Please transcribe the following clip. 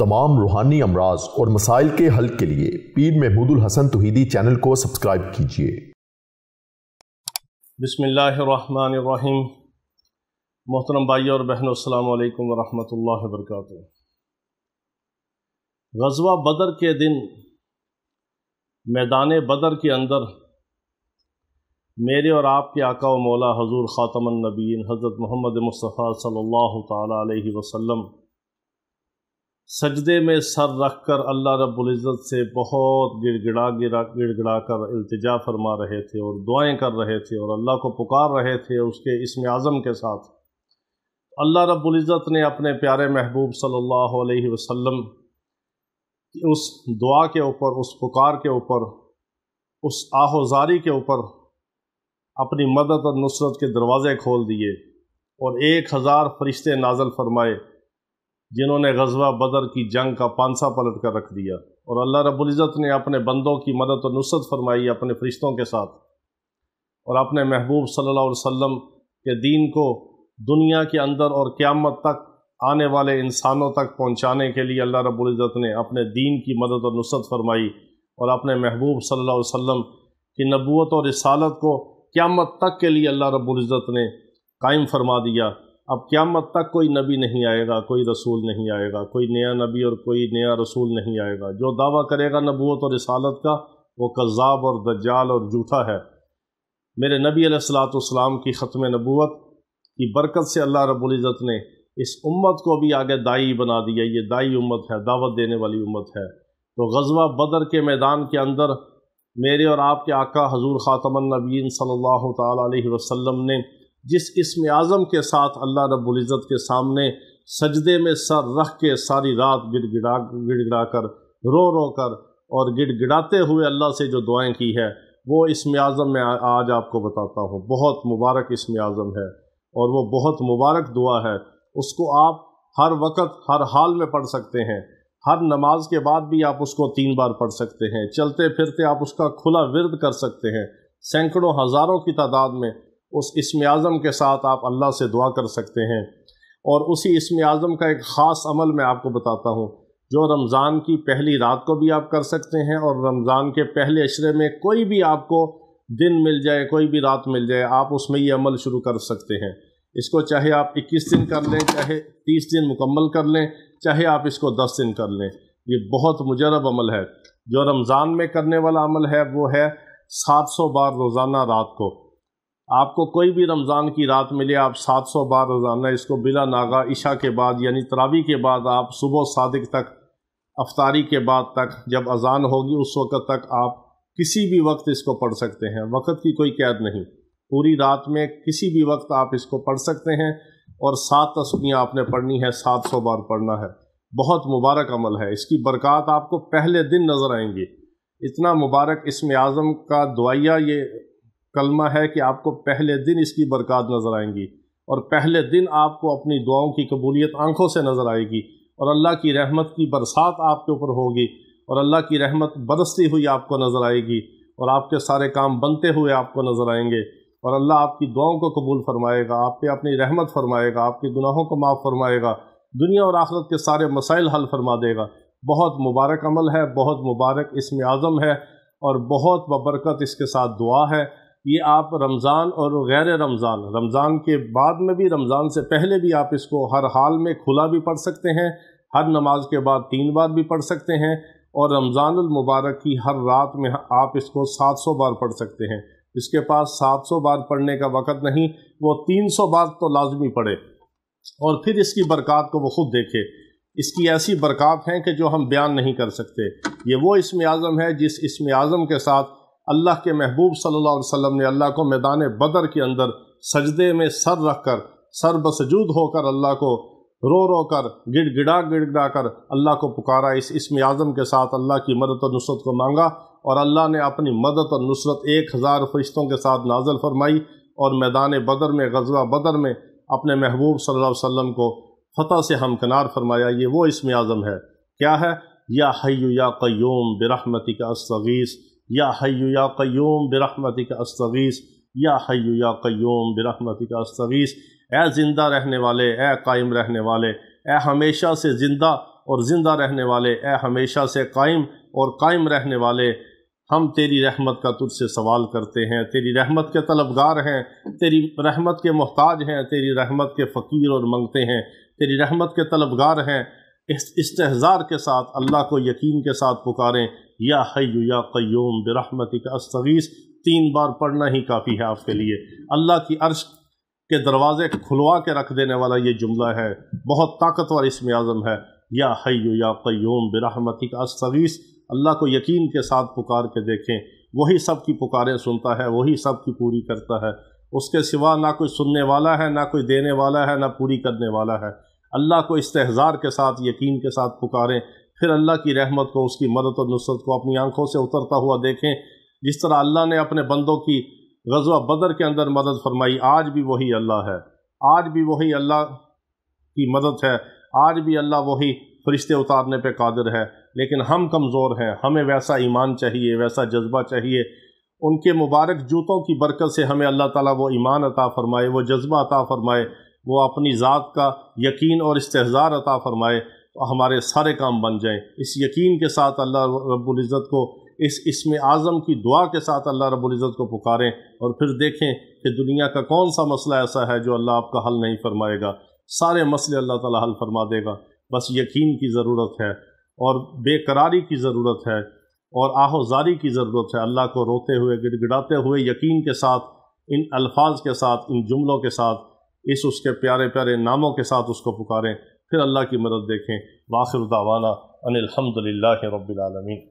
तमाम रूहानी अमराज और मसाइल के हल के लिए पीर महमूद उल हसन तौहीदी चैनल को सब्सक्राइब कीजिए। बिस्मिल्लाहिर्रहमानिर्रहीम। मोहतरम भाई और बहनों, अस्सलामु अलैकुम वरहमतुल्लाहि वबरकातुहू। ग़ज़वा बदर के दिन मैदान बदर के अंदर मेरे और आपके आका व मौला हजूर ख़ातमुन नबीय्यीन हज़रत मोहम्मद मुस्तफ़ा सल्लल्लाहु ताला अलैहि वसल्लम सजदे में सर रख कर अल्लाह रब्बुल इज़्ज़त से बहुत गिड़गिड़ा कर इल्तिजा फरमा रहे थे और दुआएं कर रहे थे और अल्लाह को पुकार रहे थे उसके इस्म आज़म के साथ। अल्लाह रब्बुल इज़्ज़त ने अपने प्यारे महबूब सल्लल्लाहु अलैहि वसल्लम की उस दुआ के ऊपर, उस पुकार के ऊपर, उस आहोजारी के ऊपर अपनी मदद और नुसरत के दरवाज़े खोल दिए और 1000 फरिश्ते नाज़िल फरमाए जिन्होंने ग़ज़वा बदर की जंग का पांसा पलट कर रख दिया। और अल्लाह रब्बुल इज़्ज़त ने अपने बंदों की मदद और नुसरत फरमाई अपने फरिश्तों के साथ और अपने महबूब सल्लल्लाहु अलैहि वसल्लम के दीन को दुनिया के अंदर और क़यामत तक आने वाले इंसानों तक पहुँचाने के लिए अल्लाह रब्बुल इज़्ज़त ने अपने दीन की मदद और नुसरत फरमाई और अपने महबूब सल्लल्लाहु अलैहि वसल्लम की नबूवत और रिसालत को क़यामत तक के लिए अल्लाह रब्बुल इज़्ज़त ने कायम फरमा दिया। अब क़यामत तक कोई नबी नहीं आएगा, कोई रसूल नहीं आएगा, कोई नया नबी और कोई नया रसूल नहीं आएगा। जो दावा करेगा नबूवत और रिसालत का वो कज़्ज़ाब और दज्जाल और झूठा है। मेरे नबी अलैहिस्सलातु वस्सलाम की ख़त्म नबूवत की बरकत से अल्लाह रब्बुल इज़्ज़त ने इस उम्मत को भी आगे दाई बना दिया। ये दाई उम्मत है, दावत देने वाली उम्मत है। तो ग़ज़वा बदर के मैदान के अंदर मेरे और आपके आका हजूर ख़ातमुन नबीय्यीन सल्लल्लाहु ताला अलैहि वसल्लम ने जिस इस्म आज़म के साथ अल्लाह रब्बुल इज़्ज़त के सामने सजदे में सर रख के सारी रात गिड़गिड़ा कर रो कर और गिड़गिड़ाते हुए अल्लाह से जो दुआएं की है वो इस्म आज़म में आज आपको बताता हूँ। बहुत मुबारक इस्म आज़म है और वो बहुत मुबारक दुआ है। उसको आप हर वक़्त हर हाल में पढ़ सकते हैं। हर नमाज के बाद भी आप उसको 3 बार पढ़ सकते हैं। चलते फिरते आप उसका खुला विर्द कर सकते हैं। सैकड़ों हज़ारों की तादाद में उस इस्म आज़म के साथ आप अल्लाह से दुआ कर सकते हैं। और उसी इस्म आज़म का एक ख़ास अमल मैं आपको बताता हूँ जो रमज़ान की पहली रात को भी आप कर सकते हैं और रमज़ान के पहले अशरे में कोई भी आपको दिन मिल जाए, कोई भी रात मिल जाए, आप उसमें ये अमल शुरू कर सकते हैं। इसको चाहे आप 21 दिन कर लें, चाहे 30 दिन मुकम्मल कर लें, चाहे आप इसको 10 दिन कर लें। ये बहुत मुजरब अमल है। जो रमज़ान में करने वाला अमल है वो है 700 बार रोज़ाना रात को। आपको कोई भी रमज़ान की रात मिले, आप 700 बार रोज़ाना इसको बिला नागा इशा के बाद यानी तरावी के बाद आप सुबह सादिक तक, अफ्तारी के बाद तक, जब अज़ान होगी उस वक़्त तक आप किसी भी वक्त इसको पढ़ सकते हैं। वक़्त की कोई कैद नहीं। पूरी रात में किसी भी वक्त आप इसको पढ़ सकते हैं और 7 तस्बीहें आपने पढ़नी है, 700 बार पढ़ना है। बहुत मुबारक अमल है। इसकी बरक़ात आपको पहले दिन नज़र आएंगी। इतना मुबारक इस्म आज़म का दुआया ये कलमा है कि आपको पहले दिन इसकी बरक़ात नज़र आएंगी और पहले दिन आपको अपनी दुआओं की कबूलियत आँखों से नज़र आएगी और अल्लाह की रहमत की बरसात आपके ऊपर होगी और अल्लाह की रहमत बरसती हुई आपको नज़र आएगी और आपके सारे काम बनते हुए आपको नज़र आएंगे और अल्लाह आपकी दुआओं को कबूल फरमाएगा, आप पे अपनी रहमत फरमाएगा, आपके गुनाहों को माफ़ फरमाएगा, दुनिया और आखिरत के सारे मसाइल हल फरमा देगा। बहुत मुबारक अमल है, बहुत मुबारक इस्म आज़म है और बहुत बबरकत इसके साथ दुआ है। ये आप रमज़ान और गैर रमज़ान, रमज़ान के बाद में भी, रमज़ान से पहले भी आप इसको हर हाल में खुला भी पढ़ सकते हैं, हर नमाज के बाद 3 बार भी पढ़ सकते हैं और रमज़ानुल मुबारक की हर रात में आप इसको 700 बार पढ़ सकते हैं। जिसके पास 700 बार पढ़ने का वक़्त नहीं वो 300 बार तो लाजमी पढ़े और फिर इसकी बरक़ात को वो ख़ुद देखे। इसकी ऐसी बरक़ात हैं कि जो हम बयान नहीं कर सकते। ये वो इस्म आज़म है जिस इस्म आज़म के साथ अल्लाह के महबूब सल्लल्लाहु अलैहि वसल्लम ने अल्लाह को मैदान बदर के अंदर सजदे में सर रख कर, सर बसजूद होकर अल्लाह को रो कर गिड़गिड़ा कर अल्लाह को पुकारा। इस इस्म आज़म के साथ अल्लाह की मदद और नुसरत को मांगा और अल्लाह ने अपनी मदद और नुसरत 1000 फरिश्तों के साथ नाज़िल फरमाई और मैदान बदर में, ग़ज़वा बदर में अपने महबूब सल्लल्लाहु अलैहि वसल्लम को फ़तह से हमकिनार फरमाया। ये वो इस्म आज़म है। क्या है? या हय्यु या क़य्यूम बिरहमतिका अस्तगीस, या हय्यु या क़य्यूम बिरहमतिका अस्तगीस, या हय्यु या क़य्यूम बिरहमतिका अस्तगीस। ए ज़िंदा रहने वाले, ए कायम रहने वाले, ए हमेशा से ज़िंदा اور زندہ رہنے والے، اے ہمیشہ سے قائم اور قائم رہنے والے، ہم تیری رحمت کا تجھ سے سوال کرتے ہیں، تیری رحمت کے طلبگار ہیں، تیری رحمت کے محتاج ہیں، تیری رحمت کے فقیر اور منگتے ہیں، تیری رحمت کے طلبگار ہیں۔ استحضار کے ساتھ اللہ کو یقین کے ساتھ پکاریں، یا حی یا قیوم برحمتک استغیث 3 بار پڑھنا ہی کافی ہے آپ کے لیے۔ اللہ کی عرش کے دروازے کھلوا کے رکھ دینے والا یہ جملہ ہے، بہت طاقتور اسم اعظم ہے، یا حی یا قیوم برحمتک استغیث۔ اللہ کو یقین کے ساتھ پکار کے دیکھیں، وہی سب کی پکاریں سنتا ہے، وہی سب کی پوری کرتا ہے، اس کے سوا نہ کوئی سننے والا ہے، نہ کوئی دینے والا ہے، نہ پوری کرنے والا ہے۔ اللہ کو استحضار کے ساتھ یقین کے ساتھ پکاریں، پھر اللہ کی رحمت کو، اس کی مدد اور نصرت کو اپنی آنکھوں سے اترتا ہوا دیکھیں۔ جس طرح اللہ نے اپنے بندوں کی غزوہ بدر کے اندر مدد فرمائی، آج بھی وہی اللہ ہے، آج بھی وہی اللہ کی مدد ہے، آج بھی اللہ وہی فرشتے اتارنے پہ قادر ہے، لیکن ہم کمزور ہیں، ہمیں ویسا ایمان چاہیے، ویسا جذبہ چاہیے۔ ان کے مبارک جوتوں کی برکت سے ہمیں اللہ تعالیٰ وہ ایمان عطا فرمائے، وہ جذبہ عطا فرمائے، وہ اپنی ذات کا یقین اور استحضار عطا فرمائے، تو ہمارے سارے کام بن جائیں۔ اس یقین کے ساتھ اللہ رب العزت کو، اس اسم اعظم کی دعا کے ساتھ اللہ رب العزت کو پکاریں، اور پھر دیکھیں کہ دنیا کا کون سا مسئلہ ایسا ہے جو اللہ آپ کا حل نہیں فرمائے گا۔ سارے مسئلے اللہ تعالیٰ حل فرما دے گا، بس یقین کی ضرورت ہے، اور بے قراری کی ضرورت ہے، اور آہوزاری کی ضرورت ہے۔ اللہ کو روتے ہوئے، گڑ گڑاتے ہوئے، یقین کے ساتھ، ان الفاظ کے ساتھ، ان جملوں کے ساتھ، اس کے پیارے پیارے ناموں کے ساتھ اس کو پکاریں، پھر اللہ کی مدد دیکھیں۔ وآخر دعوانا ان الحمد للہ رب العالمین۔